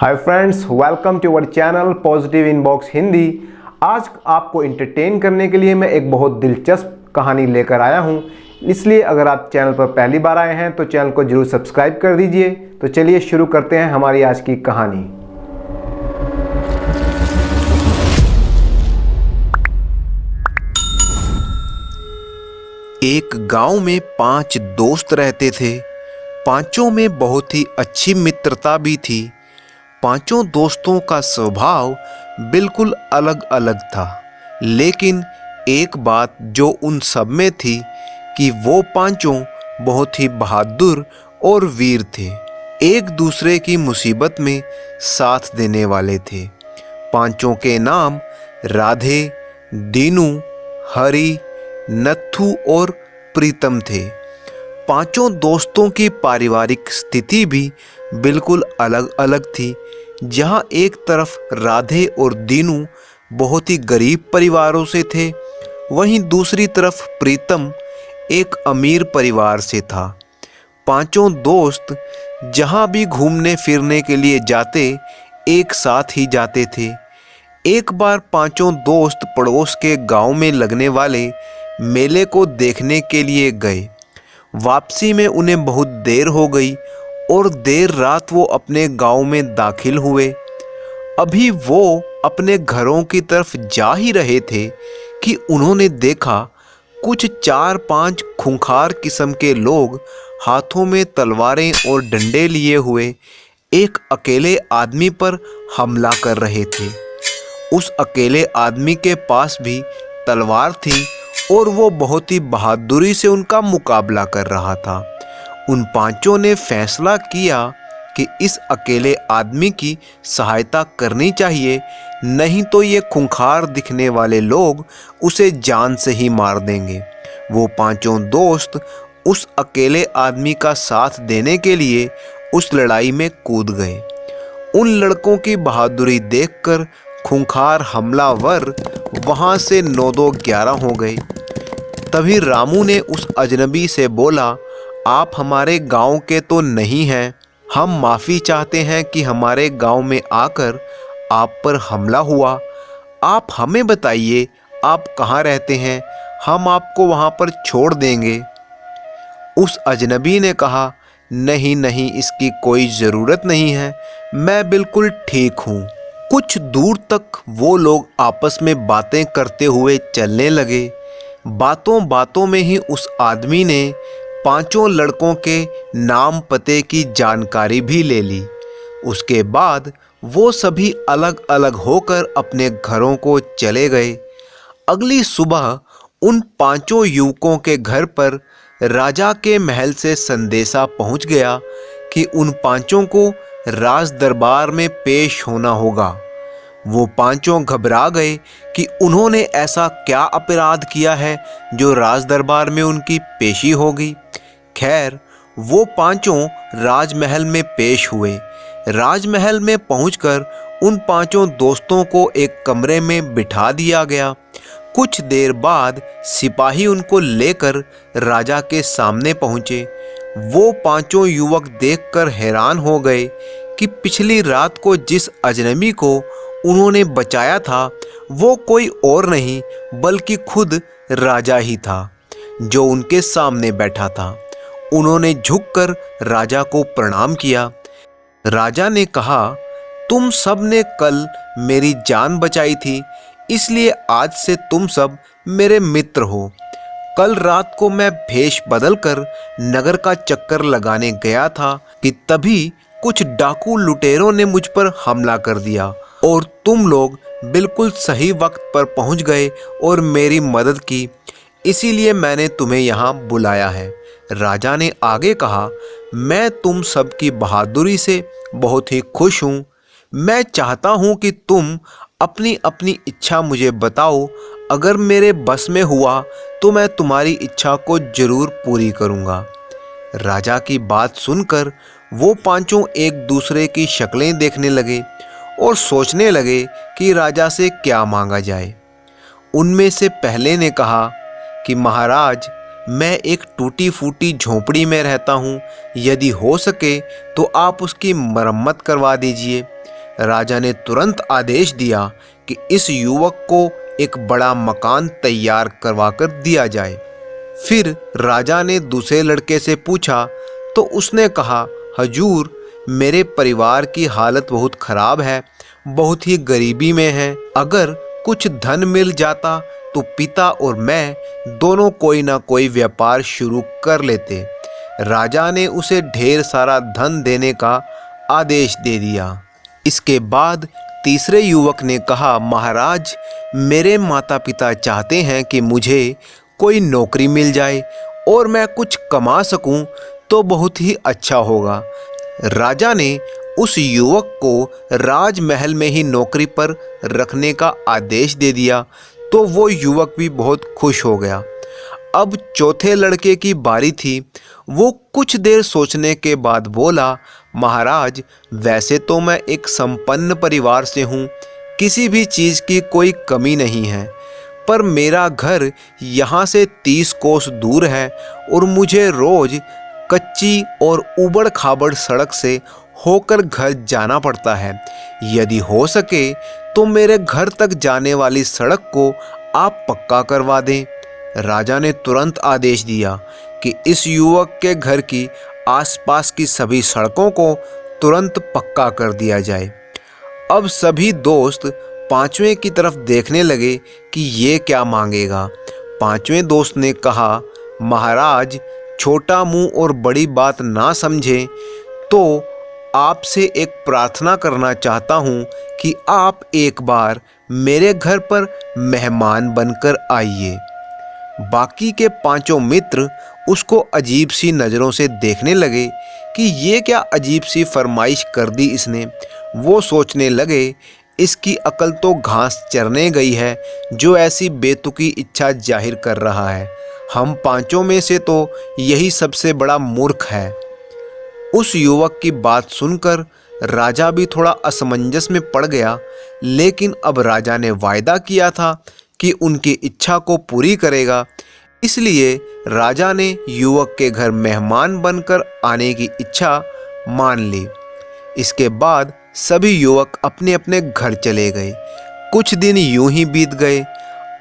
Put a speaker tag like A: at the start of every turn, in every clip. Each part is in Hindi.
A: Hi friends, welcome to our channel positive inbox Hindi. आज आपको एंटरटेन करने के लिए मैं एक बहुत दिलचस्प कहानी लेकर आया हूं। इसलिए अगर आप चैनल पर पहली बार आए हैं तो चैनल को जरूर सब्सक्राइब कर दीजिए। तो चलिए शुरू करते हैं हमारी आज की कहानी।
B: एक गांव में 5 दोस्त रहते थे। पांचों में बहुत ही अच्छी मित्रता भी थी। पांचों दोस्तों का स्वभाव बिल्कुल अलग अलग था, लेकिन एक बात जो उन सब में थी कि वो पांचों बहुत ही बहादुर और वीर थे। एक दूसरे की मुसीबत में साथ देने वाले थे। पांचों के नाम राधे, दीनू, हरि, नत्थू और प्रीतम थे। पांचों दोस्तों की पारिवारिक स्थिति भी बिल्कुल अलग अलग थी। जहां एक तरफ राधे और दीनू बहुत ही गरीब परिवारों से थे, वहीं दूसरी तरफ प्रीतम एक अमीर परिवार से था। पांचों दोस्त जहां भी घूमने फिरने के लिए जाते, एक साथ ही जाते थे। एक बार पांचों दोस्त पड़ोस के गांव में लगने वाले मेले को देखने के लिए गए। वापसी में उन्हें बहुत देर हो गई और देर रात वो अपने गांव में दाखिल हुए। अभी वो अपने घरों की तरफ जा ही रहे थे कि उन्होंने देखा कुछ 4-5 खूंखार किस्म के लोग हाथों में तलवारें और डंडे लिए हुए एक अकेले आदमी पर हमला कर रहे थे। उस अकेले आदमी के पास भी तलवार थी और वो बहुत ही बहादुरी से उनका मुकाबला कर रहा था। उन पांचों ने फैसला किया कि इस अकेले आदमी की सहायता करनी चाहिए, नहीं तो ये खूंखार दिखने वाले लोग उसे जान से ही मार देंगे। वो पांचों दोस्त उस अकेले आदमी का साथ देने के लिए उस लड़ाई में कूद गए। उन लड़कों की बहादुरी देखकर खूंखार हमलावर वहां से 9-2-11 हो गए। तभी रामू ने उस अजनबी से बोला, आप हमारे गांव के तो नहीं हैं, हम माफ़ी चाहते हैं कि हमारे गांव में आकर आप पर हमला हुआ। आप हमें बताइए आप कहाँ रहते हैं, हम आपको वहाँ पर छोड़ देंगे। उस अजनबी ने कहा, नहीं नहीं, इसकी कोई ज़रूरत नहीं है, मैं बिल्कुल ठीक हूँ। कुछ दूर तक वो लोग आपस में बातें करते हुए चलने लगे। बातों बातों में ही उस आदमी ने पांचों लड़कों के नाम पते की जानकारी भी ले ली। उसके बाद वो सभी अलग अलग होकर अपने घरों को चले गए। अगली सुबह उन पांचों युवकों के घर पर राजा के महल से संदेशा पहुंच गया कि उन पांचों को राज दरबार में पेश होना होगा। वो पांचों घबरा गए कि उन्होंने ऐसा क्या अपराध किया है जो राज दरबार में उनकी पेशी होगी। खैर, वो पांचों राजमहल में पेश हुए। राजमहल में पहुंचकर उन पांचों दोस्तों को एक कमरे में बिठा दिया गया। कुछ देर बाद सिपाही उनको लेकर राजा के सामने पहुंचे। वो पांचों युवक देखकर हैरान हो गए कि पिछली रात को जिस अजनबी को उन्होंने बचाया था वो कोई और नहीं बल्कि खुद राजा ही था, जो उनके सामने बैठा था। उन्होंने झुककर राजा को प्रणाम किया। राजा ने कहा, तुम सब ने कल मेरी जान बचाई थी, इसलिए आज से तुम सब मेरे मित्र हो। कल रात को मैं भेष बदलकर नगर का चक्कर लगाने गया था कि तभी कुछ डाकू लुटेरों ने मुझ पर हमला कर दिया और तुम लोग बिल्कुल सही वक्त पर पहुंच गए और मेरी मदद की, इसीलिए मैंने तुम्हें यहाँ बुलाया है। राजा ने आगे कहा, मैं तुम सब की बहादुरी से बहुत ही खुश हूँ। मैं चाहता हूँ कि तुम अपनी अपनी इच्छा मुझे बताओ। अगर मेरे बस में हुआ तो मैं तुम्हारी इच्छा को जरूर पूरी करूँगा। राजा की बात सुनकर वो पांचों एक दूसरे की शक्लें देखने लगे और सोचने लगे कि राजा से क्या मांगा जाए। उनमें से पहले ने कहा कि महाराज, मैं एक टूटी फूटी झोंपड़ी में रहता हूँ, यदि हो सके तो आप उसकी मरम्मत करवा दीजिए। राजा ने तुरंत आदेश दिया कि इस युवक को एक बड़ा मकान तैयार करवाकर दिया जाए। फिर राजा ने दूसरे लड़के से पूछा तो उसने कहा, हजूर, मेरे परिवार की हालत बहुत खराब है, बहुत ही गरीबी में है। अगर कुछ धन मिल जाता तो पिता और मैं दोनों कोई ना कोई व्यापार शुरू कर लेते। राजा ने उसे ढेर सारा धन देने का आदेश दे दिया। इसके बाद तीसरे युवक ने कहा, महाराज, मेरे माता पिता चाहते हैं कि मुझे कोई नौकरी मिल जाए और मैं कुछ कमा सकूं तो बहुत ही अच्छा होगा। राजा ने उस युवक को राजमहल में ही नौकरी पर रखने का आदेश दे दिया तो वो युवक भी बहुत खुश हो गया। अब चौथे लड़के की बारी थी। वो कुछ देर सोचने के बाद बोला, महाराज, वैसे तो मैं एक संपन्न परिवार से हूँ, किसी भी चीज़ की कोई कमी नहीं है, पर मेरा घर यहाँ से 30 कोस दूर है और मुझे रोज़ कच्ची और ऊबड़ खाबड़ सड़क से होकर घर जाना पड़ता है। यदि हो सके तो मेरे घर तक जाने वाली सड़क को आप पक्का करवा दें। राजा ने तुरंत आदेश दिया कि इस युवक के घर की आसपास की सभी सड़कों को तुरंत पक्का कर दिया जाए। अब सभी दोस्त पांचवें की तरफ देखने लगे कि ये क्या मांगेगा। पांचवें दोस्त ने कहा, महाराज, छोटा मुंह और बड़ी बात ना समझें तो आपसे एक प्रार्थना करना चाहता हूँ कि आप एक बार मेरे घर पर मेहमान बनकर आइए। बाकी के पांचों मित्र उसको अजीब सी नज़रों से देखने लगे कि ये क्या अजीब सी फरमाइश कर दी इसने। वो सोचने लगे, इसकी अकल तो घास चरने गई है जो ऐसी बेतुकी इच्छा जाहिर कर रहा है। हम पांचों में से तो यही सबसे बड़ा मूर्ख है। उस युवक की बात सुनकर राजा भी थोड़ा असमंजस में पड़ गया, लेकिन अब राजा ने वायदा किया था कि उनकी इच्छा को पूरी करेगा, इसलिए राजा ने युवक के घर मेहमान बनकर आने की इच्छा मान ली। इसके बाद सभी युवक अपने अपने घर चले गए। कुछ दिन यूं ही बीत गए।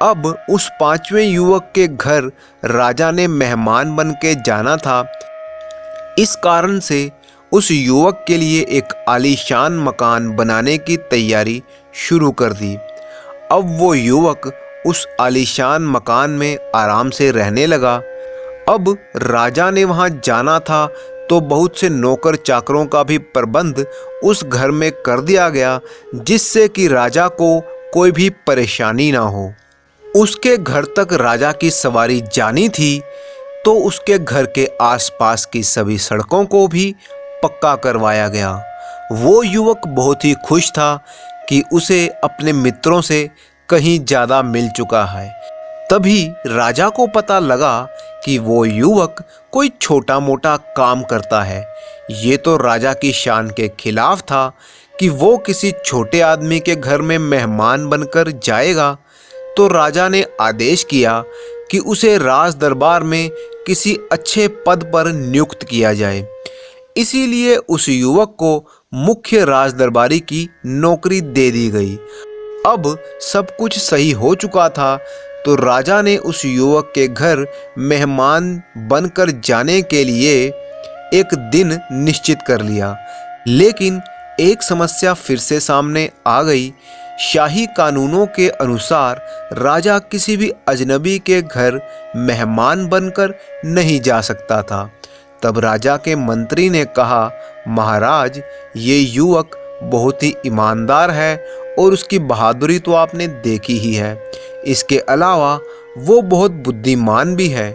B: अब उस पांचवें युवक के घर राजा ने मेहमान बन के जाना था। इस कारण से उस युवक के लिए एक आलीशान मकान बनाने की तैयारी शुरू कर दी। अब वो युवक उस आलीशान मकान में आराम से रहने लगा। अब राजा ने वहाँ जाना था तो बहुत से नौकर चाकरों का भी प्रबंध उस घर में कर दिया गया, जिससे कि राजा को कोई भी परेशानी ना हो। उसके घर तक राजा की सवारी जानी थी तो उसके घर के आसपास की सभी सड़कों को भी पक्का करवाया गया। वो युवक बहुत ही खुश था कि उसे अपने मित्रों से कहीं ज़्यादा मिल चुका है। तभी राजा को पता लगा कि वो युवक कोई छोटा मोटा काम करता है। ये तो राजा की शान के खिलाफ था कि वो किसी छोटे आदमी के घर में मेहमान बनकर जाएगा। तो राजा ने आदेश किया कि उसे राज दरबार में किसी अच्छे पद पर नियुक्त किया जाए। इसीलिए उस युवक को मुख्य राज दरबारी की नौकरी दे दी गई। अब सब कुछ सही हो चुका था तो राजा ने उस युवक के घर मेहमान बनकर जाने के लिए एक दिन निश्चित कर लिया। लेकिन एक समस्या फिर से सामने आ गई। शाही कानूनों के अनुसार राजा किसी भी अजनबी के घर मेहमान बनकर नहीं जा सकता था। तब राजा के मंत्री ने कहा, महाराज, ये युवक बहुत ही ईमानदार है और उसकी बहादुरी तो आपने देखी ही है। इसके अलावा वो बहुत बुद्धिमान भी है।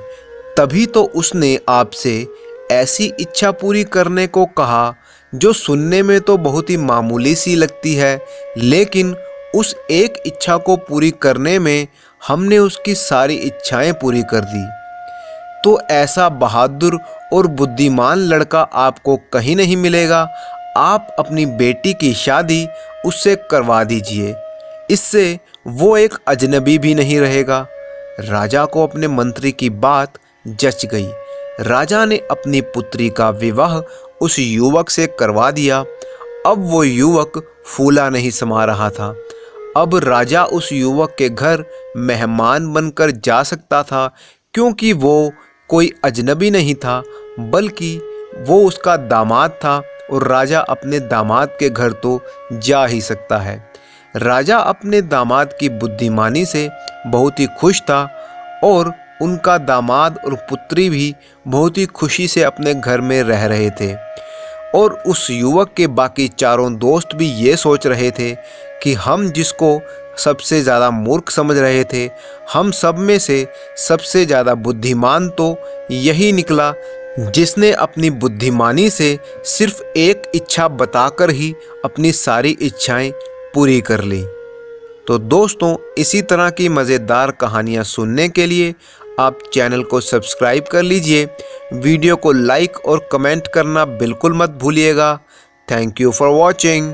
B: तभी तो उसने आपसे ऐसी इच्छा पूरी करने को कहा जो सुनने में तो बहुत ही मामूली सी लगती है, लेकिन उस एक इच्छा को पूरी करने में हमने उसकी सारी इच्छाएं पूरी कर दी। तो ऐसा बहादुर और बुद्धिमान लड़का आपको कहीं नहीं मिलेगा। आप अपनी बेटी की शादी उससे करवा दीजिए, इससे वो एक अजनबी भी नहीं रहेगा। राजा को अपने मंत्री की बात जच गई। राजा ने अपनी पुत्री का विवाह उस युवक से करवा दिया। अब वो युवक फूला नहीं समा रहा था। अब राजा उस युवक के घर मेहमान बनकर जा सकता था, क्योंकि वो कोई अजनबी नहीं था, बल्कि वो उसका दामाद था और राजा अपने दामाद के घर तो जा ही सकता है। राजा अपने दामाद की बुद्धिमानी से बहुत ही खुश था और उनका दामाद और पुत्री भी बहुत ही खुशी से अपने घर में रह रहे थे। और उस युवक के बाकी चारों दोस्त भी ये सोच रहे थे कि हम जिसको सबसे ज़्यादा मूर्ख समझ रहे थे, हम सब में से सबसे ज़्यादा बुद्धिमान तो यही निकला जिसने अपनी बुद्धिमानी से सिर्फ एक इच्छा बताकर ही अपनी सारी इच्छाएं पूरी कर ली। तो दोस्तों, इसी तरह की मज़ेदार कहानियाँ सुनने के लिए आप चैनल को सब्सक्राइब कर लीजिए। वीडियो को लाइक और कमेंट करना बिल्कुल मत भूलिएगा। Thank you for watching.